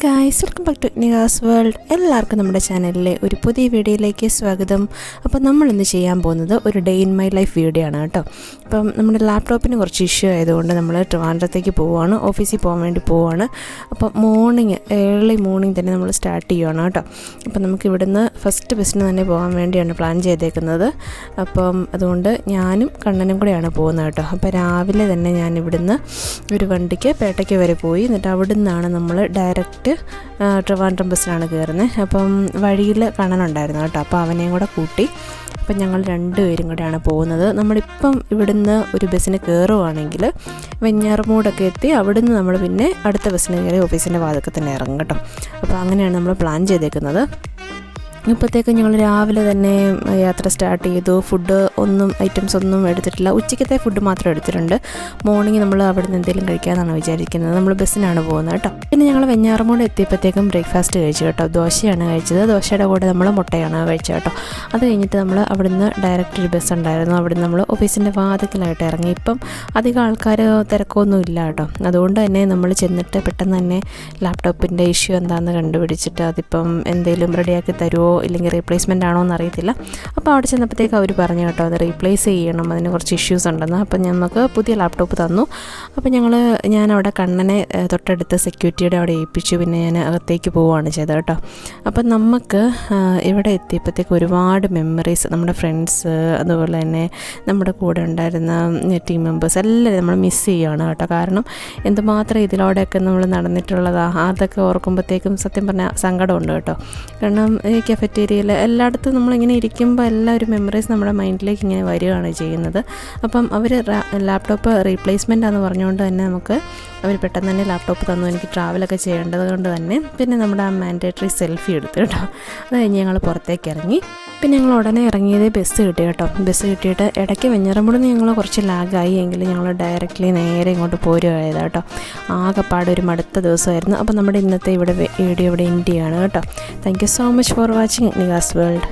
Guys, welcome back to Nigas world. എല്ലാവർക്കും നമ്മുടെ ചാനലിലെ ഒരു പുതിയ വീഡിയോയിലേക്ക് സ്വാഗതം. അപ്പോൾ നമ്മളിന്ന് ചെയ്യാൻ പോകുന്നത് ഒരു day in my life video ആണ് കേട്ടോ. അപ്പം നമ്മുടെ ലാപ്ടോപ്പിന് കുറച്ച് ഇഷ്യൂ ആയതുകൊണ്ട് നമ്മൾ ട്രിവാൻഡ്രത്തേക്ക് പോവുകയാണ്, ഓഫീസിൽ പോകാൻ വേണ്ടി പോവുകയാണ്. അപ്പം ഏർലി മോർണിംഗ് തന്നെ നമ്മൾ സ്റ്റാർട്ട് ചെയ്യുകയാണ് കേട്ടോ. അപ്പം നമുക്ക് ഇവിടുന്ന് ഫസ്റ്റ് ബസ്സിന് തന്നെ പോകാൻ വേണ്ടിയാണ് പ്ലാൻ ചെയ്തേക്കുന്നത്. അപ്പം അതുകൊണ്ട് ഞാനും കണ്ണനും കൂടെയാണ് പോകുന്നത് കേട്ടോ. അപ്പോൾ രാവിലെ തന്നെ ഞാൻ ഇവിടുന്ന് ഒരു വണ്ടിക്ക് പേട്ടയ്ക്ക് വരെ പോയി, എന്നിട്ട് അവിടെ നിന്നാണ് നമ്മൾ ഡയറക്റ്റ് ട്രിവാൻഡ്രം ബസ്സിലാണ് കയറുന്നത്. അപ്പം വഴിയിൽ കണ്ണനുണ്ടായിരുന്നു കേട്ടോ, അപ്പോൾ അവനെയും കൂടെ കൂട്ടി അപ്പം ഞങ്ങൾ രണ്ടുപേരും കൂടെയാണ് പോകുന്നത്. നമ്മളിപ്പം ഇവിടുന്ന് ഒരു ബസ്സിന് കയറുവാണെങ്കിൽ വെഞ്ഞാറമൂടൊക്കെ എത്തി അവിടുന്ന് നമ്മൾ പിന്നെ അടുത്ത ബസ്സിന് കയറി ഓഫീസിൻ്റെ വാതിൽക്കൽ തന്നെ ഇറങ്ങും കേട്ടോ. അപ്പോൾ അങ്ങനെയാണ് നമ്മൾ പ്ലാൻ ചെയ്തേക്കുന്നത്. ഇപ്പോഴത്തേക്ക് ഞങ്ങൾ രാവിലെ തന്നെ യാത്ര സ്റ്റാർട്ട് ചെയ്തു. ഐറ്റംസ് ഒന്നും എടുത്തിട്ടില്ല. ഉച്ചയ്ക്കത്തെ ഫുഡ് മാത്രം എടുത്തിട്ടുണ്ട്. മോർണിംഗ് നമ്മൾ അവിടെ നിന്ന് എന്തെങ്കിലും കഴിക്കാമെന്നാണ് വിചാരിക്കുന്നത്. നമ്മൾ ബസ്സിനാണ് പോകുന്നത് കേട്ടോ. പിന്നെ ഞങ്ങൾ വെഞ്ഞാറമൂട് എത്തിയപ്പോഴത്തേക്കും ബ്രേക്ക്ഫാസ്റ്റ് കഴിച്ചു കേട്ടോ. ദോശയാണ് കഴിച്ചത്. ദോശയുടെ കൂടെ നമ്മൾ മുട്ടയാണ് കഴിച്ചത് കേട്ടോ. അത് കഴിഞ്ഞിട്ട് നമ്മൾ അവിടുന്ന് ഡയറക്റ്റ് ഒരു ബസ് ഉണ്ടായിരുന്നു. അവിടുന്ന് നമ്മൾ ഓഫീസിൻ്റെ വാതിക്കലായിട്ട് ഇറങ്ങി. ഇപ്പം അധികം ആൾക്കാർ തിരക്കൊന്നും ഇല്ല കേട്ടോ. അതുകൊണ്ട് തന്നെ നമ്മൾ ചെന്നിട്ട് പെട്ടെന്ന് തന്നെ ലാപ്ടോപ്പിൻ്റെ ഇഷ്യൂ എന്താണെന്ന് കണ്ടുപിടിച്ചിട്ട് അതിപ്പം എന്തെങ്കിലും റെഡിയാക്കി തരുമോ ഇല്ലെങ്കിൽ റീപ്ലേസ്മെൻ്റ് ആണോ എന്നറിയത്തില്ല. അപ്പോൾ അവിടെ ചെന്നപ്പോഴത്തേക്ക് അവർ പറഞ്ഞു കേട്ടോ, അത് റീപ്ലേസ് ചെയ്യണം, അതിന് കുറച്ച് ഇഷ്യൂസ് ഉണ്ടെന്ന്. അപ്പം നമുക്ക് പുതിയ ലാപ്ടോപ്പ് തന്നു. അപ്പോൾ ഞാൻ അവിടെ കണ്ണനെ തൊട്ടടുത്ത് സെക്യൂരിറ്റിയുടെ അവിടെ ഏൽപ്പിച്ചു. പിന്നെ ഞാൻ അകത്തേക്ക് പോവുകയാണ് ചെയ്തത് കേട്ടോ. അപ്പം നമുക്ക് ഇവിടെ എത്തിയപ്പോഴത്തേക്ക് ഒരുപാട് മെമ്മറീസ്, നമ്മുടെ ഫ്രണ്ട്സ്, അതുപോലെ തന്നെ നമ്മുടെ കൂടെ ഉണ്ടായിരുന്ന ടീം മെമ്പേഴ്സ് എല്ലാവരും നമ്മൾ മിസ് ചെയ്യുകയാണ് കേട്ടോ. കാരണം എന്തുമാത്രം ഇതിലൂടെയൊക്കെ നമ്മൾ നടന്നിട്ടുള്ളതാണ്. അതൊക്കെ ഓർക്കുമ്പോഴത്തേക്കും സത്യം പറഞ്ഞാൽ സങ്കടമുണ്ട് കേട്ടോ. കാരണം കഫറ്റേരിയയിൽ എല്ലായിടത്തും നമ്മളിങ്ങനെ ഇരിക്കുമ്പോൾ എല്ലാ ഒരു മെമ്മറീസ് നമ്മുടെ മൈൻഡിലേക്ക് ഇങ്ങനെ വരികയാണ് ചെയ്യുന്നത്. അപ്പം അവർ ലാപ്ടോപ്പ് റീപ്ലേസ്മെൻ്റ് ആണെന്ന് പറഞ്ഞുകൊണ്ട് തന്നെ അവർ പെട്ടെന്ന് തന്നെ ലാപ്ടോപ്പ് തന്നു. എനിക്ക് ട്രാവലൊക്കെ ചെയ്യേണ്ടത് കൊണ്ട് തന്നെ പിന്നെ നമ്മുടെ ആ മാൻഡേറ്ററി സെൽഫി എടുത്തു കേട്ടോ. അത് കഴിഞ്ഞ് ഞങ്ങൾ പുറത്തേക്ക് ഇറങ്ങി. പിന്നെ ഞങ്ങൾ ഉടനെ ഇറങ്ങിയത് ബസ് കിട്ടി കേട്ടോ. ബസ് കിട്ടിയിട്ട് ഇടയ്ക്ക് വെഞ്ഞാറമൂടിൽ നിന്ന് ഞങ്ങൾ കുറച്ച് ലാഗായി എങ്കിലും ഞങ്ങൾ ഡയറക്റ്റ്ലി നേരെ ഇങ്ങോട്ട് പോരുകയായത് കേട്ടോ. ആകെപ്പാട് ഒരു മടുത്ത ദിവസമായിരുന്നു. അപ്പോൾ നമ്മുടെ ഇന്നത്തെ വീഡിയോ ഇവിടെ എൻഡ് ചെയ്യാണ് കേട്ടോ. Thank you so much for watching നിഗാസ് world.